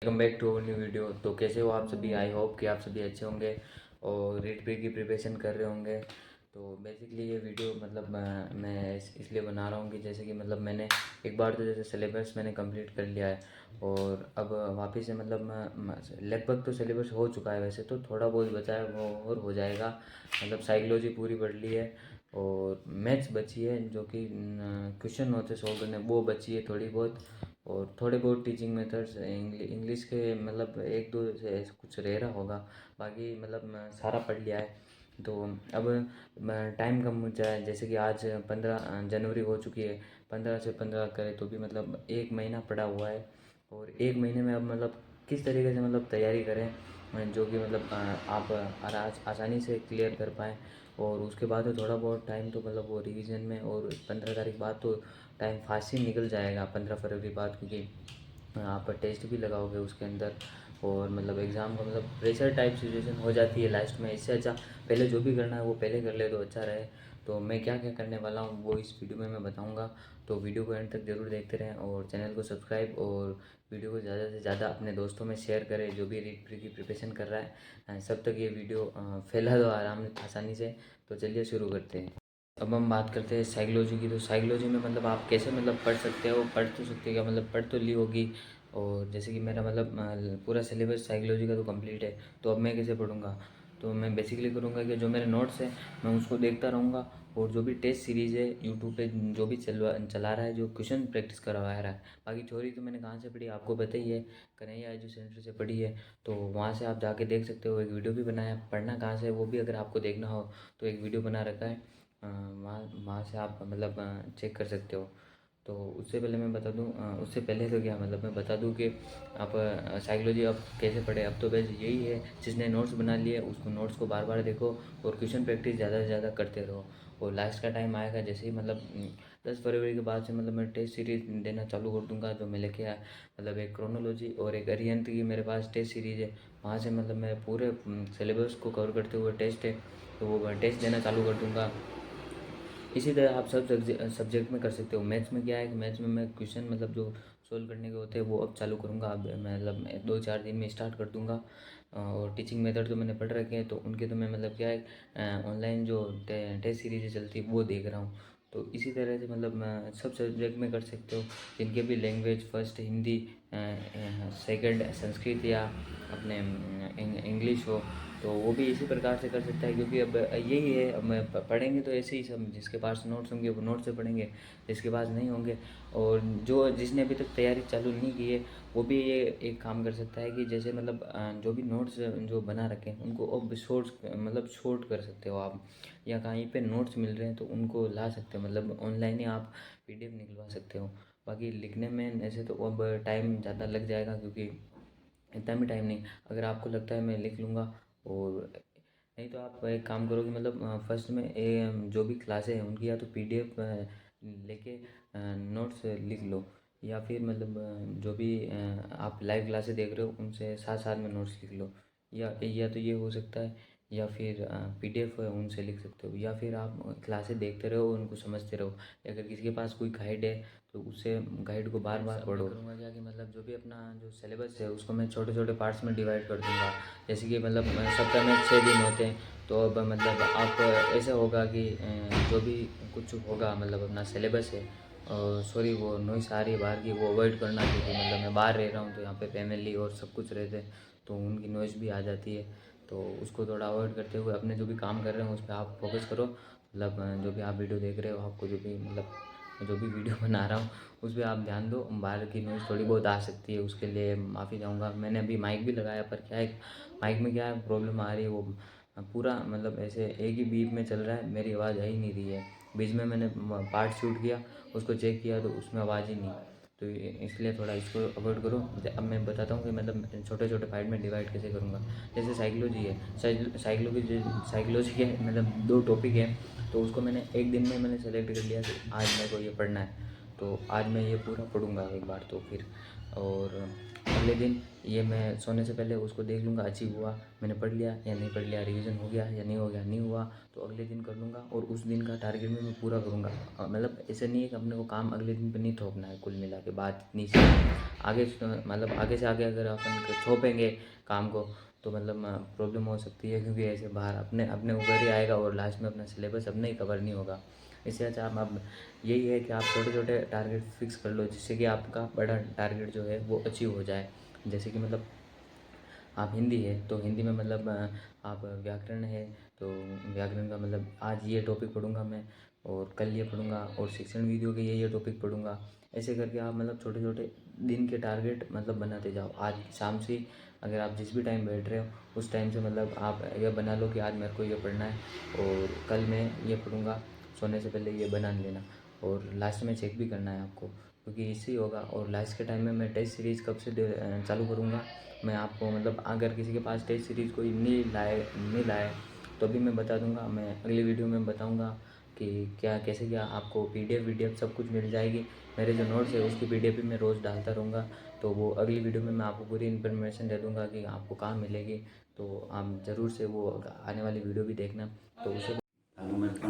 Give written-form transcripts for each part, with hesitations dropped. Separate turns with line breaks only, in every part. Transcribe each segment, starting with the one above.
Welcome back to new video. तो कैसे हो आप सभी? आई होप कि आप सभी अच्छे होंगे और रीट प्री की प्रिपरेशन कर रहे होंगे। तो बेसिकली ये वीडियो मैं इसलिए बना रहा हूँ कि जैसे कि मैंने एक बार तो जैसे सिलेबस मैंने कंप्लीट कर लिया है और अब वापस से लगभग तो सिलेबस हो चुका है। वैसे तो थोड़ा बहुत बचा है, वो और हो जाएगा। साइकोलॉजी पूरी पढ़ ली है और मैथ्स बची है, जो कि क्वेश्चन होते सॉल्व करने, वो बची है थोड़ी बहुत। और थोड़े बहुत टीचिंग मेथड्स इंग्लिश के एक दो से कुछ रह रहा होगा। बाकी सारा पढ़ लिया है। तो अब टाइम कम मुझ जाए, जैसे कि आज 15 जनवरी हो चुकी है। 15 से 15 करें तो भी एक महीना पड़ा हुआ है। और एक महीने में अब किस तरीके से तैयारी करें जो कि आप आसानी से क्लियर कर पाएँ। और उसके बाद तो थोड़ा बहुत टाइम तो वो रिवीजन में, और 15 तारीख बाद तो टाइम फास्ट ही निकल जाएगा, 15 फरवरी बाद, क्योंकि आप टेस्ट भी लगाओगे उसके अंदर। और एग्ज़ाम का प्रेशर टाइप सिचुएशन हो जाती है लास्ट में। इससे अच्छा पहले जो भी करना है वो पहले कर ले तो अच्छा रहे। तो मैं क्या क्या करने वाला हूँ वो इस वीडियो में मैं बताऊँगा। तो वीडियो को एंड तक ज़रूर देखते रहें और चैनल को सब्सक्राइब और वीडियो को ज़्यादा से ज़्यादा अपने दोस्तों में शेयर करें जो भी रीट प्री की प्रिपरेशन कर रहा है। सब तक ये वीडियो फैला दो आसानी से। तो चलिए शुरू करते हैं। अब हम बात करते हैं साइकोलॉजी की। तो साइकोलॉजी में आप कैसे पढ़ सकते हो, पढ़ तो सकते हो क्या, पढ़ तो ली होगी। और जैसे कि मेरा पूरा सिलेबस साइकोलॉजी का तो कंप्लीट है। तो अब मैं कैसे पढ़ूँगा? तो मैं बेसिकली करूँगा कि जो मेरे नोट्स हैं मैं उसको देखता रहूँगा। और जो भी टेस्ट सीरीज़ है यूट्यूब पे जो भी चला रहा है, जो क्वेश्चन प्रैक्टिस करवा रहा है। बाकी थ्योरी तो मैंने कहाँ से पढ़ी आपको पता ही है, कन्हैया एजू सेंटर से पढ़ी है। तो वहाँ से आप जाके देख सकते हो। एक वीडियो भी बनाया, पढ़ना कहाँ से है वो भी अगर आपको देखना हो तो एक वीडियो बना रखा है, वहाँ वहाँ से आप चेक कर सकते हो। तो उससे पहले मैं बता दूँ, उससे पहले तो क्या मैं बता दूँ कि आप साइकोलॉजी अब कैसे पढ़े। अब तो बस यही है, जिसने नोट्स बना लिए उसको नोट्स को बार बार देखो और क्वेश्चन प्रैक्टिस ज़्यादा से ज़्यादा करते रहो। और लास्ट का टाइम आएगा जैसे ही 10 फरवरी के बाद से मैं टेस्ट सीरीज़ देना चालू कर दूँगा। जो मैं लेके आया एक क्रोनोलॉजी और एक अरिहंत की मेरे पास टेस्ट सीरीज़ है। वहाँ से मैं पूरे सिलेबस को कवर करते हुए टेस्ट है, तो वो टेस्ट देना चालू कर दूँगा। इसी तरह आप सब सब्जेक्ट में कर सकते हो। मैथ्स में क्या है कि मैथ्स में मैं क्वेश्चन जो सोल्व करने के होते हैं वो अब चालू करूँगा। अब मैं 2-4 दिन में स्टार्ट कर दूँगा। और टीचिंग मेथड तो मैंने पढ़ रखे हैं, तो उनके तो मैं क्या है, ऑनलाइन जो टेस्ट सीरीज़ चलती है वो देख रहा हूँ। तो इसी तरह से सब सब्जेक्ट में कर सकते हो। जिनके भी language first Hindi, second Sanskrit या अपने इंग्लिश हो, तो वो भी इसी प्रकार से कर सकता है। क्योंकि अब यही है, अब मैं पढ़ेंगे तो ऐसे ही सब, जिसके पास नोट्स होंगे वो नोट्स से पढ़ेंगे, जिसके पास नहीं होंगे। और जिसने अभी तक तैयारी चालू नहीं की है वो भी ये एक काम कर सकता है कि जैसे जो भी नोट्स जो बना रखे हैं उनको अब शॉर्ट कर सकते हो आप, या कहीं पे नोट्स मिल रहे हैं तो उनको ला सकते हो। ऑनलाइन ही आप PDF निकलवा सकते हो। बाकी लिखने में ऐसे तो अब टाइम ज़्यादा लग जाएगा, क्योंकि इतना भी टाइम नहीं। अगर आपको लगता है मैं लिख लूँगा, और नहीं तो आप एक काम करो कि फर्स्ट में जो भी क्लासें हैं उनकी या तो PDF लेके नोट्स लिख लो, या फिर जो भी आप लाइव क्लासें देख रहे हो उनसे साथ साथ में नोट्स लिख लो। या तो ये हो सकता है, या फिर PDF उनसे लिख सकते हो, या फिर आप क्लासें देखते रहो उनको समझते रहो। अगर किसी के पास कोई गाइड है तो उससे गाइड को बार बार पढ़ो। करूँगा क्या कि जो भी अपना जो सिलेबस है उसको मैं छोटे छोटे पार्ट्स में डिवाइड कर दूँगा। जैसे कि सप्ताह में 6 दिन होते हैं, तो अब आप ऐसा होगा कि जो भी कुछ होगा अपना सिलेबस है, सॉरी वो नॉइस आ रही है बाहर की, वो अवॉइड करना। क्योंकि मैं बाहर रह रहा हूँ तो यहाँ पे फैमिली और सब कुछ रहते हैं, तो उनकी नॉइस भी आ जाती है। तो उसको थोड़ा अवॉइड करते हुए अपने जो भी काम कर रहे हो उस पर आप फोकस करो। जो भी आप वीडियो देख रहे हो, आपको जो भी वीडियो बना रहा हूँ उस पर आप ध्यान दो। बाहर की नॉइज़ थोड़ी बहुत आ सकती है, उसके लिए माफ़ी चाहूँगा। मैंने अभी माइक भी लगाया, पर क्या है माइक में क्या है प्रॉब्लम आ रही है, वो पूरा ऐसे एक ही बीप में चल रहा है, मेरी आवाज़ आ ही नहीं रही है। बीच में मैंने पार्ट शूट किया, उसको चेक किया तो उसमें आवाज़ ही नहीं। तो इसलिए थोड़ा इसको अवॉइड करो। अब मैं बताता हूँ कि छोटे छोटे पार्ट में डिवाइड कैसे करूँगा। जैसे साइकोलॉजी है, साइकोलॉजी के 2 टॉपिक है, तो उसको मैंने एक दिन में सेलेक्ट कर लिया कि आज मेरे को ये पढ़ना है, तो आज मैं ये पूरा पढ़ूँगा एक बार तो फिर। और अगले दिन ये मैं सोने से पहले उसको देख लूँगा, अचीव हुआ, मैंने पढ़ लिया या नहीं पढ़ लिया, रिवीजन हो गया या नहीं हो गया, नहीं हुआ तो अगले दिन कर लूँगा और उस दिन का टारगेट में मैं पूरा करूँगा। मतलब ऐसे नहीं है कि अपने को काम अगले दिन पे नहीं थोपना है, कुल मिला के बात इतनी सी आगे मतलब आगे से आगे अगर अपन थोपेंगे काम को तो मतलब प्रॉब्लम हो सकती है, क्योंकि ऐसे बाहर अपने अपने ऊपर ही आएगा और लास्ट में अपना सिलेबस अपने ही कवर नहीं होगा। इससे अच्छा आप अब यही है कि आप छोटे छोटे टारगेट फिक्स कर लो, जिससे कि आपका बड़ा टारगेट जो है वो अचीव हो जाए। जैसे कि मतलब आप हिंदी है तो हिंदी में मतलब आप व्याकरण है तो व्याकरण का मतलब आज ये टॉपिक पढ़ूंगा मैं और कल ये पढ़ूंगा और शिक्षण वीडियो के ये टॉपिक पढ़ूंगा। ऐसे करके आप मतलब छोटे छोटे दिन के टारगेट मतलब बनाते जाओ। आज शाम से अगर आप जिस भी टाइम बैठ रहे हो उस टाइम से मतलब आप ये बना लो कि आज मेरे को ये पढ़ना है और कल मैं ये पढ़ूंगा, सोने से पहले ये बना लेना और लास्ट में चेक भी करना है आपको, क्योंकि इससे ही होगा। और लास्ट के टाइम में मैं टेस्ट सीरीज़ कब से चालू करूँगा मैं आपको मतलब अगर किसी के पास टेस्ट सीरीज़ कोई नहीं लाए तो भी मैं बता दूंगा। मैं अगली वीडियो में बताऊंगा कि क्या कैसे क्या आपको पीडीएफ सब कुछ मिल जाएगी। मेरे जो नोट्स है उसकी पीडीएफ भी मैं रोज़ डालता रहूँगा, तो वो अगली वीडियो में मैं आपको पूरी इन्फॉर्मेशन दे दूँगा कि आपको कहाँ मिलेगी। तो आप ज़रूर से वो आने वाली वीडियो भी देखना। तो उसे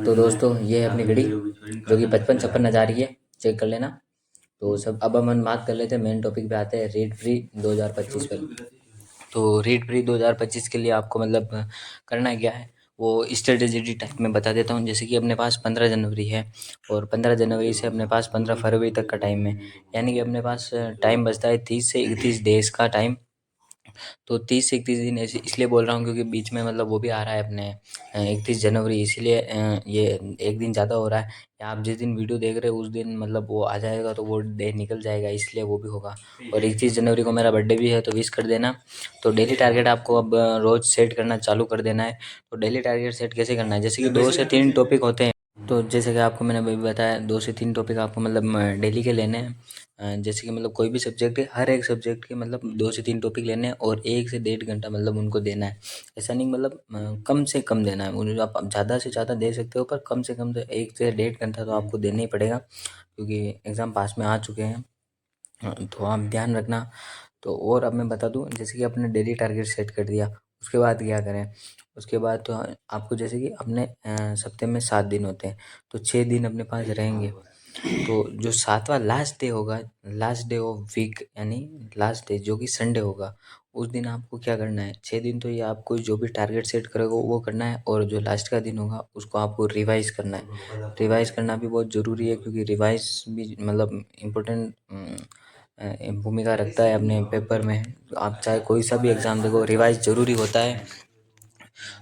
तो दोस्तों ये है अपनी घड़ी जो कि 55-56 आ रही है, चेक कर लेना। तो सब अब हम बात कर लेते हैं, मेन टॉपिक पे आते हैं, रीड फ्री 2025 पर। तो रीड फ्री 2025 के लिए आपको मतलब करना क्या है वो स्ट्रेटेजी टाइप में बता देता हूँ। जैसे कि अपने पास 15 जनवरी है और 15 जनवरी से अपने पास 15 फरवरी तक का टाइम है, यानी कि अपने पास टाइम बचता है 30 से 31 डेज़ का टाइम। तो 30 से 31 दिन ऐसे इसलिए बोल रहा हूँ क्योंकि बीच में मतलब वो भी आ रहा है अपने 31 जनवरी, इसीलिए ये एक दिन ज़्यादा हो रहा है। या आप जिस दिन वीडियो देख रहे हो उस दिन मतलब वो आ जाएगा तो वो डे निकल जाएगा, इसलिए वो भी होगा। और 31 जनवरी को मेरा बर्थडे भी है तो विश कर देना। तो डेली टारगेट आपको अब रोज़ सेट करना चालू कर देना है। तो डेली टारगेट सेट कैसे करना है, जैसे कि 2 से 3 टॉपिक होते हैं। तो जैसे कि आपको मैंने अभी बताया 2 से 3 टॉपिक आपको मतलब डेली के लेने हैं। जैसे कि मतलब कोई भी सब्जेक्ट है, हर एक सब्जेक्ट के मतलब 2 से 3 टॉपिक लेने हैं और 1 से 1.5 घंटा मतलब उनको देना है। ऐसा नहीं मतलब कम से कम देना है उन्हें, आप ज़्यादा से ज़्यादा दे सकते हो पर कम से कम तो 1 से 1.5 घंटा तो आपको देना ही पड़ेगा, क्योंकि एग्ज़ाम पास में आ चुके हैं। तो आप ध्यान रखना। तो और अब मैं बता दूँ, जैसे कि अपने डेली टारगेट सेट कर दिया, उसके बाद क्या करें। उसके बाद तो आपको जैसे कि अपने सप्ते में 7 दिन होते हैं तो 6 दिन अपने पास रहेंगे। तो जो 7वां लास्ट डे होगा, लास्ट डे ऑफ वीक यानी लास्ट डे जो कि संडे होगा, उस दिन आपको क्या करना है, 6 दिन तो ये आपको जो भी टारगेट सेट करेगा वो करना है और जो लास्ट का दिन होगा उसको आपको रिवाइज़ करना है। रिवाइज़ करना भी बहुत ज़रूरी है, क्योंकि रिवाइज़ भी मतलब इम्पोर्टेंट भूमिका रखता है अपने पेपर में। आप चाहे कोई सा भी एग्ज़ाम देखो, रिवाइज़ ज़रूरी होता है,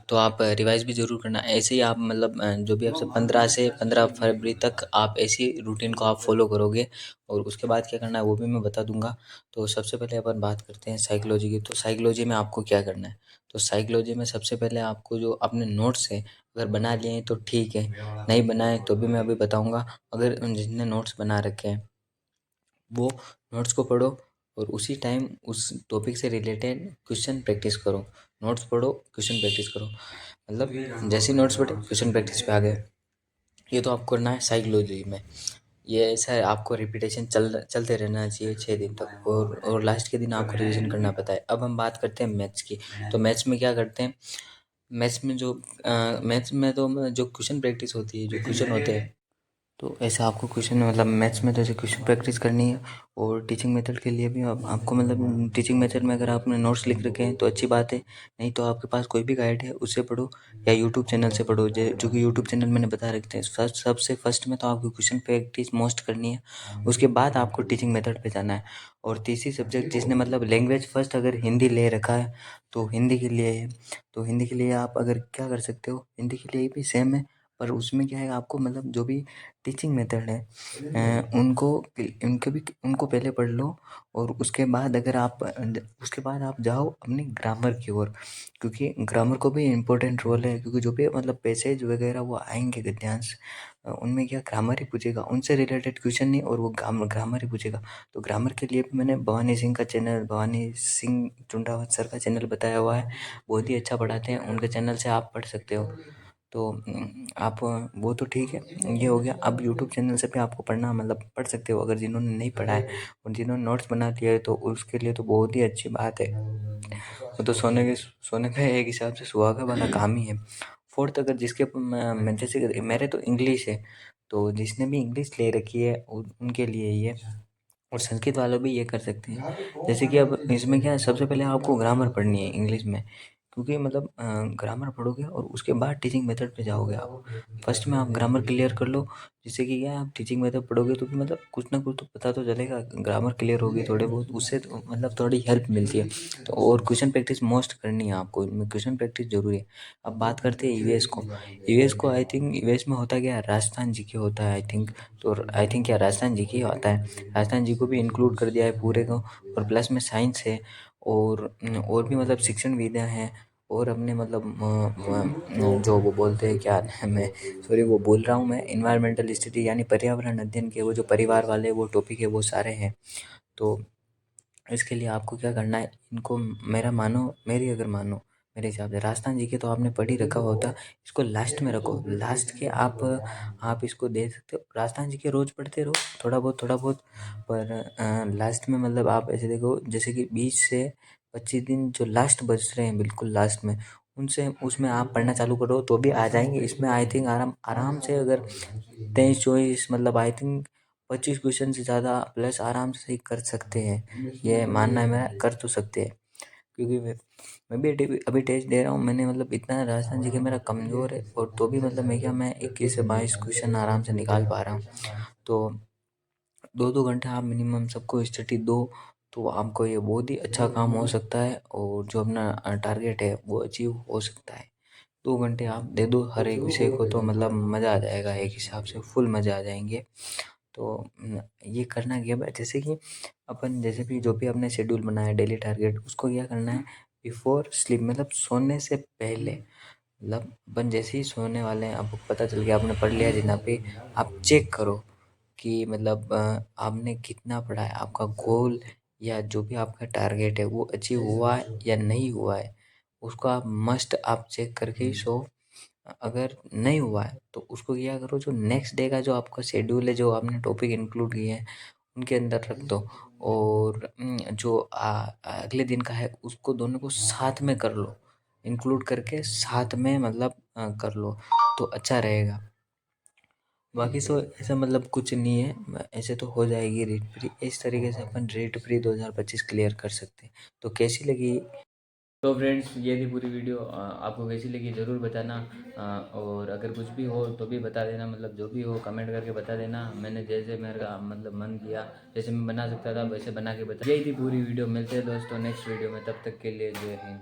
तो आप रिवाइज़ भी ज़रूर करना। ऐसे ही आप मतलब जो भी आपसे 15 से 15 फरवरी तक आप ऐसी रूटीन को आप फॉलो करोगे और उसके बाद क्या करना है वो भी मैं बता दूंगा। तो सबसे पहले अपन बात करते हैं साइकोलॉजी की। तो साइकोलॉजी में आपको क्या करना है, तो साइकोलॉजी में सबसे पहले आपको जो अपने नोट्स हैं अगर बना लिए हैं तो ठीक है, नहीं बनाए तो भी मैं अभी बताऊंगा। अगर जिसने नोट्स बना रखे हैं वो नोट्स को पढ़ो और उसी टाइम उस टॉपिक से रिलेटेड क्वेश्चन प्रैक्टिस करो। नोट्स पढ़ो, क्वेश्चन प्रैक्टिस करो, मतलब जैसे नोट्स पढ़े क्वेश्चन प्रैक्टिस पे आ गए। ये तो आपको करना है साइकोलॉजी में। ये ऐसा है, आपको रिपीटेशन चलते रहना चाहिए 6 दिन तक और लास्ट के दिन आपको रिवीजन करना पता है। अब हम बात करते हैं मैथ्स की। तो मैथ्स में क्या करते हैं, मैथ्स में तो जो क्वेश्चन प्रैक्टिस होती है, जो क्वेश्चन होते हैं, तो ऐसे आपको क्वेश्चन मतलब मैथ्स में तो ऐसे क्वेश्चन प्रैक्टिस करनी है। और टीचिंग मेथड के लिए भी आपको मतलब टीचिंग मेथड में अगर आपने नोट्स लिख रखे हैं तो अच्छी बात है, नहीं तो आपके पास कोई भी गाइड है उससे पढ़ो या यूट्यूब चैनल से पढ़ो। जो कि यूट्यूब चैनल मैंने बता रखते हैं। सबसे फर्स्ट में तो आपको क्वेश्चन प्रैक्टिस मोस्ट करनी है, उसके बाद आपको टीचिंग मेथड पे जाना है। और तीसरी सब्जेक्ट जिसने मतलब लैंग्वेज फर्स्ट अगर हिंदी ले रखा है तो हिंदी के लिए है। तो हिंदी के लिए आप अगर क्या कर सकते हो, हिंदी के लिए भी सेम है, पर उसमें क्या है आपको मतलब जो भी टीचिंग मेथड है उनको उनको पहले पढ़ लो और उसके बाद अगर आप उसके बाद आप जाओ अपनी ग्रामर की ओर, क्योंकि ग्रामर को भी इम्पोर्टेंट रोल है। क्योंकि जो भी मतलब पैसेज वगैरह वो आएंगे गद्यांश, उनमें क्या ग्रामर ही पूछेगा, उनसे रिलेटेड क्वेश्चन नहीं और वो ग्रामर ही पूछेगा। तो ग्रामर के लिए भी मैंने भवानी सिंह का चैनल, भवानी सिंह चुंडावत सर का चैनल बताया हुआ है, बहुत ही अच्छा पढ़ाते हैं, उनके चैनल से आप पढ़ सकते हो। तो आप वो तो ठीक है, ये हो गया। अब यूट्यूब चैनल से भी आपको पढ़ना मतलब पढ़ सकते हो, अगर जिन्होंने नहीं पढ़ा है और जिन्होंने नोट्स बना लिया है तो उसके लिए तो बहुत ही अच्छी बात है। वो तो सोने का एक हिसाब से सुहागा वाला काम ही है। फोर्थ, अगर जिसके मैं जैसे मेरे तो इंग्लिश है, तो जिसने भी इंग्लिश ले रखी है उनके लिए ये, और संस्कृत वालों भी ये कर सकते हैं। जैसे कि अब इसमें क्या है, सबसे पहले आपको ग्रामर पढ़नी है इंग्लिश में, क्योंकि मतलब ग्रामर पढ़ोगे और उसके बाद टीचिंग मेथड पे जाओगे आप। फर्स्ट में आप ग्रामर क्लियर कर लो, जिससे कि क्या है, आप टीचिंग मेथड पढ़ोगे तो भी मतलब कुछ ना कुछ तो पता तो चलेगा। ग्रामर क्लियर होगी थोड़े बहुत, उससे तो मतलब थोड़ी हेल्प मिलती है। तो और क्वेश्चन प्रैक्टिस मोस्ट करनी है आपको, इनमें क्वेश्चन प्रैक्टिस जरूरी है। अब बात करते हैं ईवीएस को। ईवीएस को आई थिंक ईवीएस में होता क्या है, राजस्थान जीके होता है आई थिंक। तो आई थिंक क्या राजस्थान जीके ही होता है, राजस्थान जी को भी इंक्लूड कर दिया है पूरे को। और प्लस में साइंस है, और भी मतलब शिक्षण विद्या है, और अपने मतलब जो वो बोलते हैं क्या, मैं सॉरी वो बोल रहा हूँ मैं, इन्वायरमेंटल स्टडी यानी पर्यावरण अध्ययन के वो जो परिवार वाले वो टॉपिक है वो सारे हैं। तो इसके लिए आपको क्या करना है, इनको मेरी अगर मानो, मेरे हिसाब से राजस्थान जी के तो आपने पढ़ ही रखा हुआ होता, इसको लास्ट में रखो। लास्ट के आप इसको दे सकते हो, राजस्थान जी के रोज पढ़ते रहो थोड़ा बहुत। पर लास्ट में मतलब आप ऐसे देखो, जैसे कि 20 से 25 दिन जो लास्ट बच रहे हैं बिल्कुल लास्ट में, उनसे उसमें आप पढ़ना चालू करो तो भी आ जाएंगे। इसमें आई थिंक आराम आराम से, अगर 23-24 मतलब आई थिंक 25 क्वेश्चन से ज़्यादा प्लस आराम से कर सकते हैं, ये मानना है मेरा, कर तो सकते हैं। क्योंकि मैं भी अभी टेस्ट दे रहा हूँ, मैंने मतलब इतना राजस्थान जी के मेरा कमज़ोर है, और तो भी मतलब मैं 21 से 22 क्वेश्चन आराम से निकाल पा रहा हूँ। तो 2-2 घंटे आप मिनिमम सबको स्टडी दो, तो आपको ये बहुत ही अच्छा काम हो सकता है, और जो अपना टारगेट है वो अचीव हो सकता है। 2 घंटे आप दे दो हर एक विषय को, तो मतलब मज़ा आ जाएगा, एक हिसाब से फुल मज़ा आ जाएंगे। तो ये करना क्या है, जैसे कि अपन जैसे भी जो भी आपने शेड्यूल बनाया डेली टारगेट, उसको क्या करना है, बिफोर स्लीप मतलब सोने से पहले, मतलब अपन जैसे ही सोने वाले हैं, आपको पता चल गया आपने पढ़ लिया जितना पे, आप चेक करो कि मतलब आपने कितना पढ़ा है, आपका गोल या जो भी आपका टारगेट है वो अचीव हुआ है या नहीं हुआ है, उसको आप मस्ट आप चेक करके ही सो। अगर नहीं हुआ है तो उसको क्या करो, जो नेक्स्ट डे का जो आपका शेड्यूल है, जो आपने टॉपिक इंक्लूड किए हैं उनके अंदर रख दो। और जो अगले दिन का है उसको दोनों को साथ में कर लो, इंक्लूड करके साथ में मतलब कर लो, तो अच्छा रहेगा। बाकी सो ऐसा मतलब कुछ नहीं है, ऐसे तो हो जाएगी रेट फ्री। इस तरीके से अपन रेट फ्री 2025 क्लियर कर सकते हैं। तो कैसी लगी? तो फ्रेंड्स ये थी पूरी वीडियो, आपको कैसी लगी ज़रूर बताना। और अगर कुछ भी हो तो भी बता देना, मतलब जो भी हो कमेंट करके बता देना। मैंने जैसे मेरा मतलब मन किया, जैसे मैं बना सकता था वैसे बना के बता। यही थी पूरी वीडियो, मिलते हैं दोस्तों नेक्स्ट वीडियो में, तब तक के लिए जय हिंद।